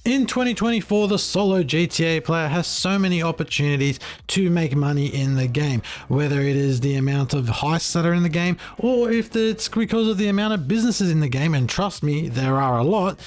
In 2024, the solo GTA player has so many opportunities to make money in the game, whether it is the amount of heists that are in the game or if it's because of the amount of businesses in the game, and trust me, there are a lot.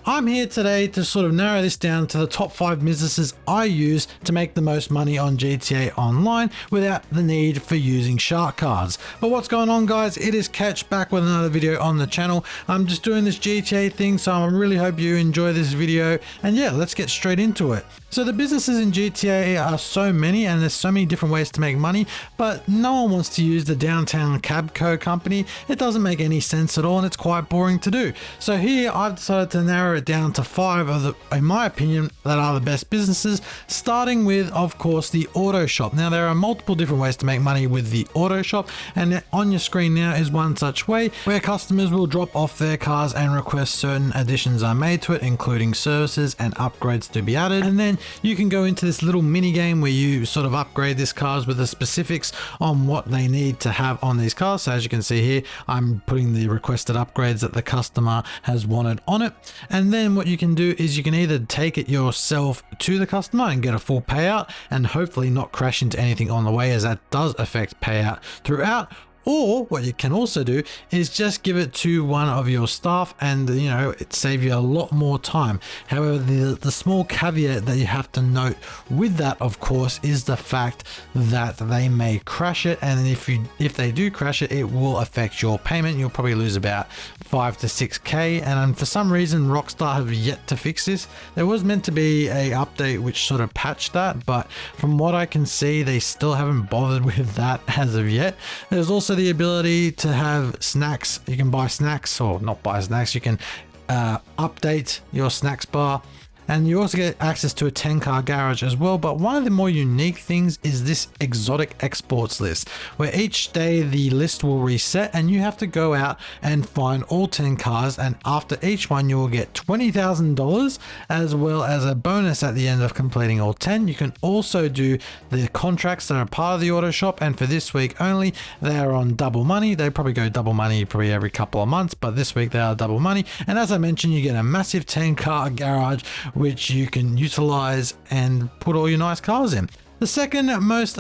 I'm here today to sort of narrow this down to the top 5 businesses I use to make the most money on GTA Online without the need for using shark cards. But what's going on, guys? It is Catch back with another video on the channel. I'm just doing this GTA thing, so I really hope you enjoy this video. And yeah, let's get straight into it. So the businesses in GTA are so many and there's so many different ways to make money, but no one wants to use the downtown Cabco company. It doesn't make any sense at all and it's quite boring to do. So here I've decided to narrow it down to 5 of the, in my opinion, that are the best businesses, starting with, of course, the auto shop. Now there are multiple different ways to make money with the auto shop, and on your screen now is one such way where customers will drop off their cars and request certain additions are made to it, including services and upgrades to be added. And then you can go into this little mini game where you sort of upgrade these cars with the specifics on what they need to have on these cars. So as you can see here, I'm putting the requested upgrades that the customer has wanted on it. And then what you can do is you can either take it yourself to the customer and get a full payout and hopefully not crash into anything on the way, as that does affect payout throughout. Or what you can also do is just give it to one of your staff and, you know, it saves you a lot more time. However, the small caveat that you have to note with that, of course, is the fact that they may crash it. And if they do crash it, it will affect your payment. You'll probably lose about 5 to 6K. And for some reason, Rockstar have yet to fix this. There was meant to be a update which sort of patched that, but from what I can see, they still haven't bothered with that as of yet. There's also the ability to have snacks. You can buy snacks, or not buy snacks, you can update your snacks bar, and you also get access to a 10-car garage as well. But one of the more unique things is this exotic exports list, where each day the list will reset and you have to go out and find all 10 cars, and after each one you will get $20,000 as well as a bonus at the end of completing all 10. You can also do the contracts that are part of the auto shop, and for this week only they are on double money. They probably go double money probably every couple of months, but this week they are double money. And as I mentioned, you get a massive 10-car garage which you can utilize and put all your nice cars in. The second most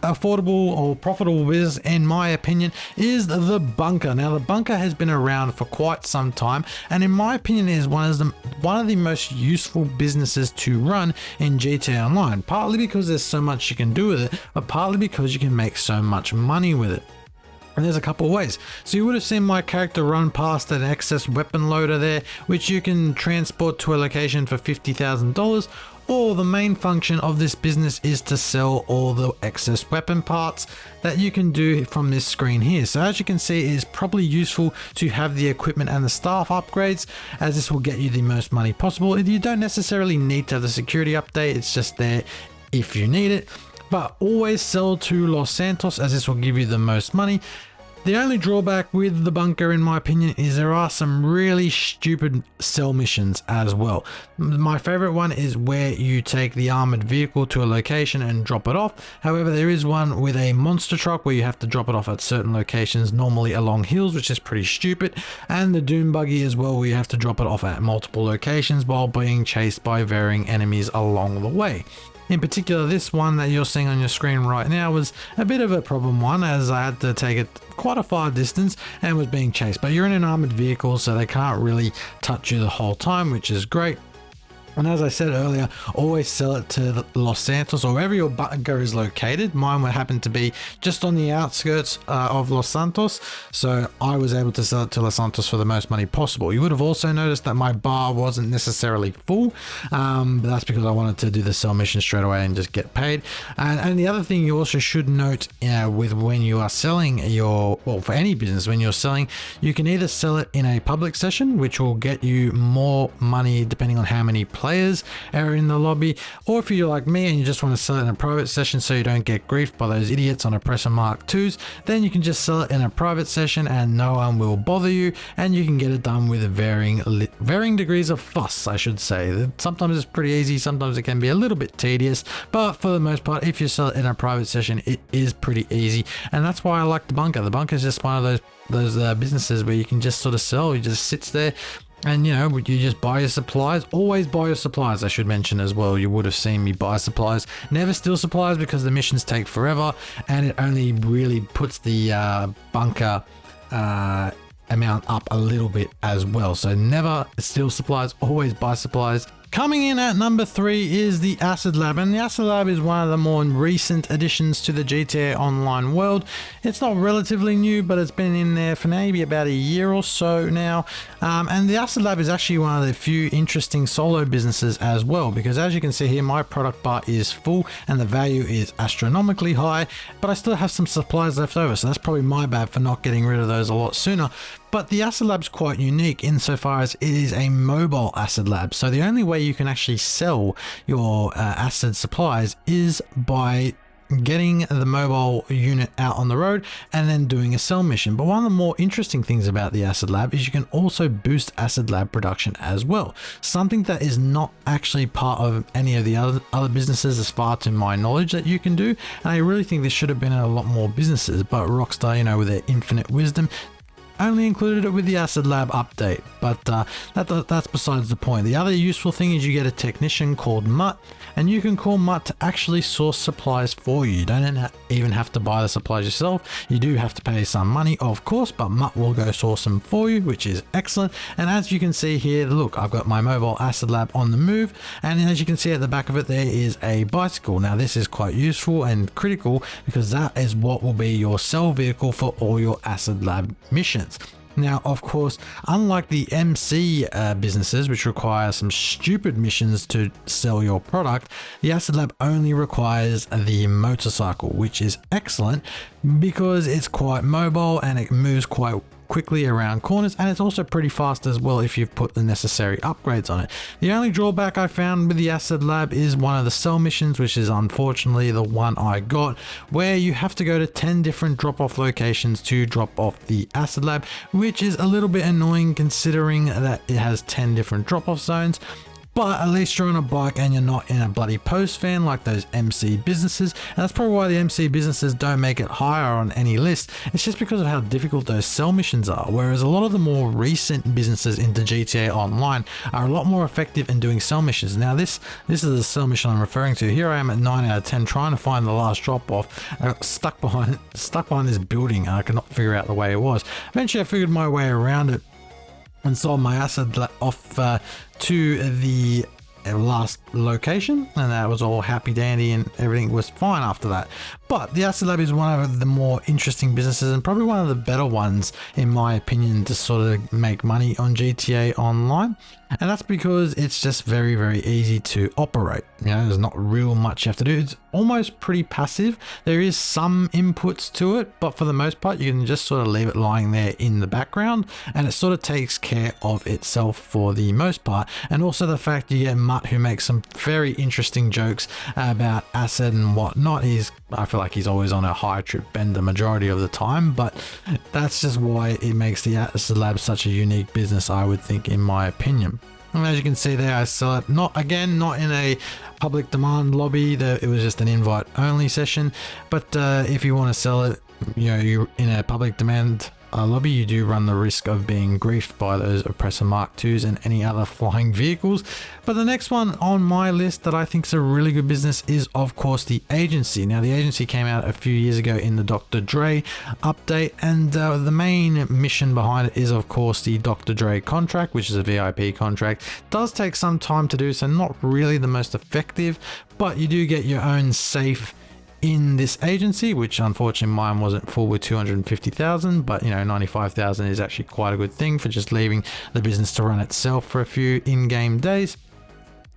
affordable or profitable business, in my opinion, is the bunker. Now the bunker has been around for quite some time, and in my opinion is one of the most useful businesses to run in GTA Online, partly because there's so much you can do with it, but partly because you can make so much money with it. And there's a couple of ways. So you would have seen my character run past an excess weapon loader there, which you can transport to a location for $50,000. Or the main function of this business is to sell all the excess weapon parts that you can do from this screen here. So as you can see, it is probably useful to have the equipment and the staff upgrades, as this will get you the most money possible. You don't necessarily need to have the security update, it's just there if you need it. But always sell to Los Santos, as this will give you the most money. The only drawback with the bunker, in my opinion, is there are some really stupid sell missions as well. My favorite one is where you take the armored vehicle to a location and drop it off. However, there is one with a monster truck where you have to drop it off at certain locations, normally along hills, which is pretty stupid. And the dune buggy as well, where you have to drop it off at multiple locations while being chased by varying enemies along the way. In particular, this one that you're seeing on your screen right now was a bit of a problem one, as I had to take it quite a far distance and was being chased. But you're in an armored vehicle, so they can't really touch you the whole time, which is great. And as I said earlier, always sell it to Los Santos or wherever your bunker is located. Mine would happen to be just on the outskirts of Los Santos, so I was able to sell it to Los Santos for the most money possible. You would have also noticed that my bar wasn't necessarily full, but that's because I wanted to do the sell mission straight away and just get paid. And the other thing you also should note, with when you are selling for any business, when you're selling, you can either sell it in a public session, which will get you more money depending on how many players are in the lobby, or if you're like me and you just want to sell it in a private session so you don't get griefed by those idiots on Oppressor Mark IIs, then you can just sell it in a private session and no one will bother you, and you can get it done with varying degrees of fuss, I should say. Sometimes it's pretty easy, sometimes it can be a little bit tedious, but for the most part, if you sell it in a private session, it is pretty easy, and that's why I like the bunker. The bunker is just one of those businesses where you can just sort of sell. It just sits there And you just buy your supplies. Always buy your supplies, I should mention as well. You would have seen me buy supplies. Never steal supplies because the missions take forever and it only really puts the bunker amount up a little bit as well. So never steal supplies, always buy supplies. Coming in at number 3 is the Acid Lab, and the Acid Lab is one of the more recent additions to the GTA Online world. It's not relatively new, but it's been in there for maybe about a year or so now. And the Acid Lab is actually one of the few interesting solo businesses as well, because as you can see here, my product bar is full and the value is astronomically high, but I still have some supplies left over, so that's probably my bad for not getting rid of those a lot sooner. But the Acid Lab's quite unique insofar as it is a mobile Acid Lab. So the only way you can actually sell your acid supplies is by getting the mobile unit out on the road and then doing a sell mission. But one of the more interesting things about the Acid Lab is you can also boost Acid Lab production as well. Something that is not actually part of any of the other businesses as far to my knowledge that you can do. And I really think this should have been in a lot more businesses, but Rockstar, with their infinite wisdom, only included it with the Acid Lab update, but that's besides the point. The other useful thing is you get a technician called Mutt, and you can call Mutt to actually source supplies for you. You don't even have to buy the supplies yourself. You do have to pay some money, of course, but Mutt will go source them for you, which is excellent. And as you can see here, look, I've got my mobile Acid Lab on the move, and as you can see at the back of it, there is a bicycle. Now this is quite useful and critical because that is what will be your sell vehicle for all your Acid Lab missions. Now, of course, unlike the MC businesses, which require some stupid missions to sell your product, the Acid Lab only requires the motorcycle, which is excellent because it's quite mobile and it moves quite quickly around corners, and it's also pretty fast as well if you've put the necessary upgrades on it. The only drawback I found with the Acid Lab is one of the sell missions, which is unfortunately the one I got, where you have to go to 10 different drop-off locations to drop off the Acid Lab, which is a little bit annoying considering that it has 10 different drop-off zones. But at least you're on a bike and you're not in a bloody post van like those MC businesses. And that's probably why the MC businesses don't make it higher on any list. It's just because of how difficult those sell missions are. Whereas a lot of the more recent businesses into GTA Online are a lot more effective in doing sell missions. Now this is the sell mission I'm referring to. Here I am at 9 out of 10 trying to find the last drop off. I got stuck behind this building and I could not figure out the way it was. Eventually I figured my way around it and sold my acid off to the last location, and that was all happy dandy and everything was fine after that. But the Acid Lab is one of the more interesting businesses and probably one of the better ones in my opinion to sort of make money on GTA Online, and that's because it's just very, very easy to operate. There's not real much you have to do. It's almost pretty passive. There is some inputs to it, but for the most part you can just sort of leave it lying there in the background and it sort of takes care of itself for the most part. And also the fact you get Mutt, who makes some very interesting jokes about acid and whatnot. I feel like he's always on a high trip bend the majority of the time, but that's just why it makes the Acid Lab such a unique business, I would think, in my opinion. And as you can see there, I sell it not in a public demand lobby. It was just an invite only session. But if you want to sell it, you're in a public demand lobby, you do run the risk of being griefed by those Oppressor Mark IIs and any other flying vehicles. But the next one on my list that I think is a really good business is, of course, the agency. Now, the agency came out a few years ago in the Dr. Dre update, and the main mission behind it is, of course, the Dr. Dre contract, which is a VIP contract. It does take some time to do, so not really the most effective, but you do get your own safe in this agency, which unfortunately mine wasn't full with 250,000, but 95,000 is actually quite a good thing for just leaving the business to run itself for a few in-game days.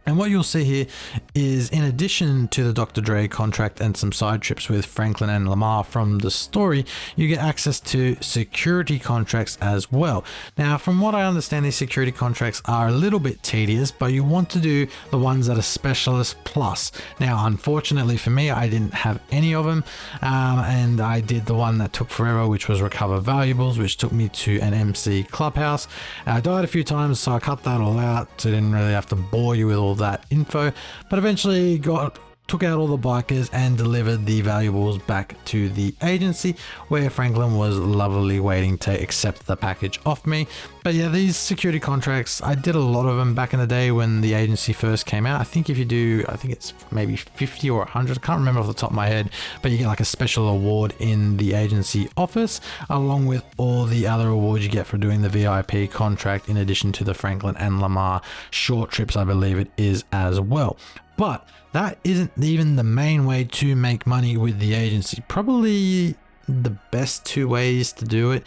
And what you'll see here is, in addition to the Dr. Dre contract and some side trips with Franklin and Lamar from the story, you get access to security contracts as well. Now, from what I understand, these security contracts are a little bit tedious, but you want to do the ones that are Specialist Plus. Now, unfortunately for me, I didn't have any of them, and I did the one that took forever, which was Recover Valuables, which took me to an MC clubhouse. I died a few times, so I cut that all out, so I didn't really have to bore you with all that info, but eventually got took out all the bikers and delivered the valuables back to the agency, where Franklin was lovely waiting to accept the package off me. But yeah, these security contracts, I did a lot of them back in the day when the agency first came out. I think if you do, I think it's maybe 50 or 100, I can't remember off the top of my head, but you get like a special award in the agency office, along with all the other awards you get for doing the VIP contract, in addition to the Franklin and Lamar short trips, I believe it is as well. But that isn't even the main way to make money with the agency. Probably the best two ways to do it.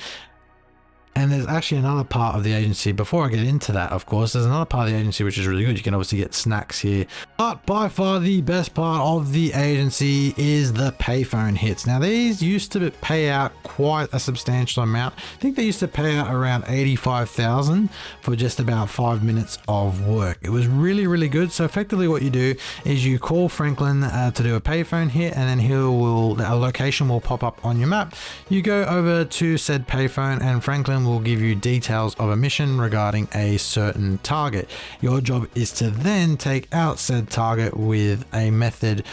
And there's actually another part of the agency, before I get into that, of course, there's another part of the agency which is really good. You can obviously get snacks here. But by far the best part of the agency is the payphone hits. Now, these used to pay out quite a substantial amount. I think they used to pay out around 85,000 for just about 5 minutes of work. It was really, really good. So effectively what you do is you call Franklin to do a payphone hit, and then a location will pop up on your map. You go over to said payphone and Franklin will give you details of a mission regarding a certain target. Your job is to then take out said target with a method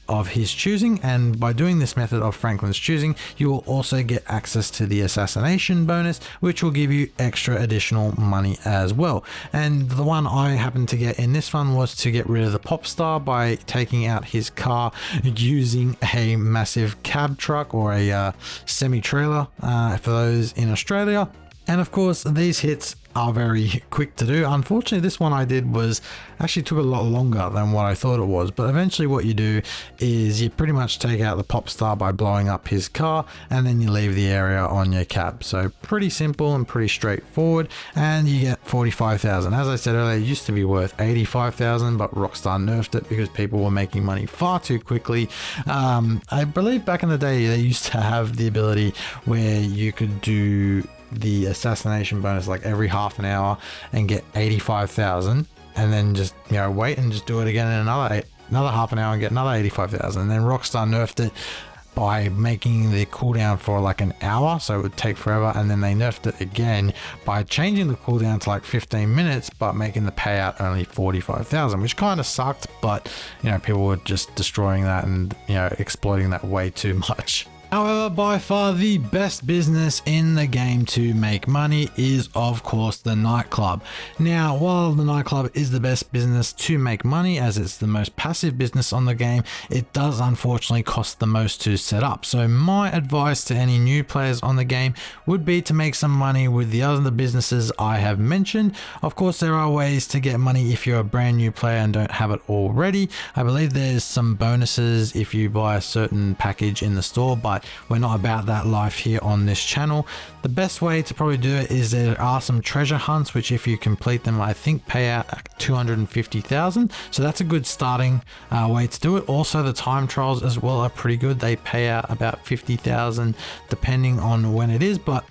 of his choosing, and by doing this method of Franklin's choosing, you will also get access to the assassination bonus, which will give you extra additional money as well. And the one I happened to get in this one was to get rid of the pop star by taking out his car using a massive cab truck, or a semi-trailer for those in Australia. And of course, these hits are very quick to do. Unfortunately, this one I did was actually took a lot longer than what I thought it was. But eventually what you do is you pretty much take out the pop star by blowing up his car, and then you leave the area on your cab. So pretty simple and pretty straightforward, and you get 45,000. As I said earlier, it used to be worth 85,000, but Rockstar nerfed it because people were making money far too quickly. I believe back in the day, they used to have the ability where you could do the assassination bonus like every half an hour and get 85,000, and then just, you know, wait and just do it again in another half an hour and get another 85,000. And then Rockstar nerfed it by making the cooldown for like an hour, so it would take forever. And then they nerfed it again by changing the cooldown to like 15 minutes, but making the payout only 45,000, which kind of sucked. But you know, people were just destroying that and, you know, exploiting that way too much. However, by far the best business in the game to make money is, of course, the nightclub. Now, while the nightclub is the best business to make money, as it's the most passive business on the game, it does unfortunately cost the most to set up. So my advice to any new players on the game would be to make some money with the other businesses I have mentioned. Of course, there are ways to get money if you're a brand new player and don't have it already. I believe there's some bonuses if you buy a certain package in the store, but we're not about that life here on this channel. The best way to probably do it is there are some treasure hunts, which if you complete them, I think pay out 250,000. So that's a good starting way to do it. Also, the time trials as well are pretty good. They pay out about 50,000 depending on when it is, but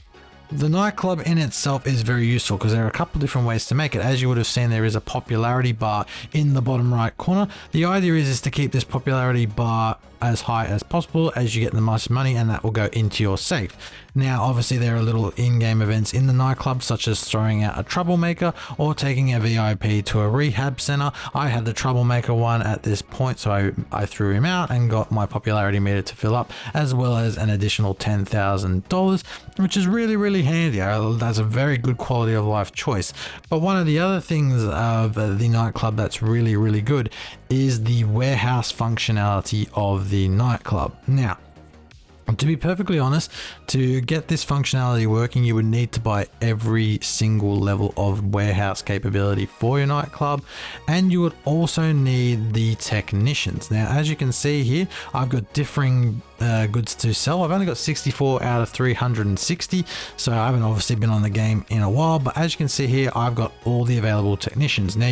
the nightclub in itself is very useful because there are a couple different ways to make it. As you would have seen, there is a popularity bar in the bottom right corner. The idea is to keep this popularity bar as high as possible as you get the most money, and that will go into your safe. Now, obviously, there are little in-game events in the nightclub, such as throwing out a troublemaker or taking a VIP to a rehab center. I had the troublemaker one at this point, so I threw him out and got my popularity meter to fill up, as well as an additional $10,000, which is really, really handy. That's a very good quality of life choice. But one of the other things of the nightclub that's really, really good is the warehouse functionality of the nightclub. Now, to be perfectly honest, to get this functionality working, you would need to buy every single level of warehouse capability for your nightclub, and you would also need the technicians. Now, as you can see here, I've got differing goods to sell. I've only got 64 out of 360, so I haven't obviously been on the game in a while, but as you can see here, I've got all the available technicians. Now,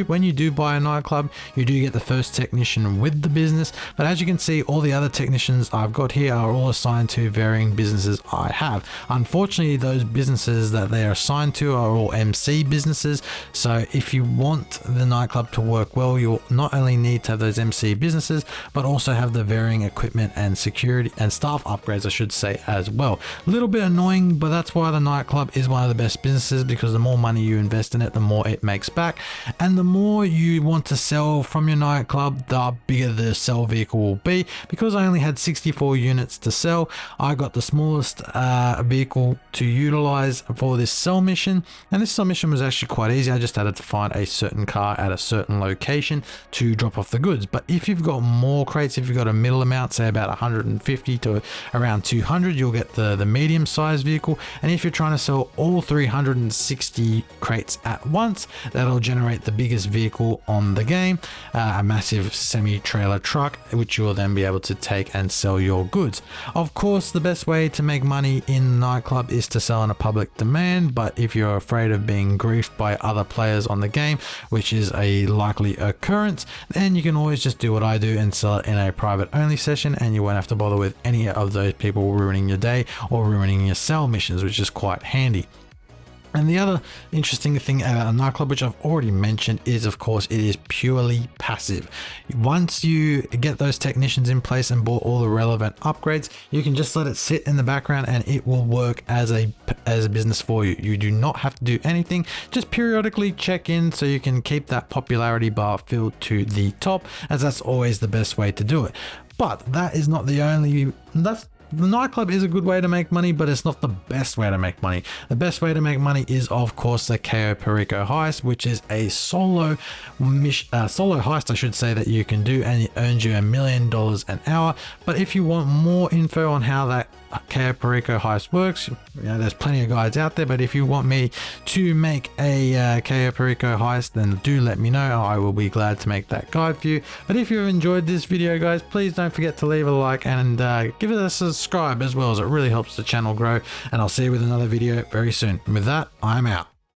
when you do buy a nightclub, you do get the first technician with the business, but as you can see, all the other technicians I've got here are all assigned to varying businesses I have. Unfortunately, those businesses that they are assigned to are all MC businesses, so if you want the nightclub to work well, you'll not only need to have those MC businesses, but also have the varying equipment and security security and staff upgrades, I should say, as well. A little bit annoying, but that's why the nightclub is one of the best businesses, because the more money you invest in it, the more it makes back, and the more you want to sell from your nightclub, the bigger the sell vehicle will be. Because I only had 64 units to sell, I got the smallest vehicle to utilize for this sell mission, and this sell mission was actually quite easy. I just had to find a certain car at a certain location to drop off the goods. But if you've got more crates, if you've got a middle amount, say about 150 to around 200, you'll get the medium sized vehicle. And if you're trying to sell all 360 crates at once, that'll generate the biggest vehicle on the game, a massive semi-trailer truck, which you will then be able to take and sell your goods. Of course, the best way to make money in nightclub is to sell on a public demand, but if you're afraid of being griefed by other players on the game, which is a likely occurrence, then you can always just do what I do and sell it in a private only session, and you won't have to bother with any of those people ruining your day or ruining your sell missions, which is quite handy. And the other interesting thing about a nightclub, which I've already mentioned, is of course it is purely passive. Once you get those technicians in place and bought all the relevant upgrades, you can just let it sit in the background and it will work as a business for you. You do not have to do anything, just periodically check in so you can keep that popularity bar filled to the top, as that's always the best way to do it. But that is not the only, the nightclub is a good way to make money, but it's not the best way to make money. The best way to make money is, of course, the Cayo Perico heist, which is a solo heist, I should say, that you can do, and it earns you $1 million an hour. But if you want more info on how that Cayo Perico heist works, there's plenty of guides out there. But if you want me to make a Cayo Perico heist, then do let me know. I will be glad to make that guide for you. But if you've enjoyed this video, guys, please don't forget to leave a like and give it a subscribe as well, as it really helps the channel grow. And I'll see you with another video very soon. And with that, I'm out.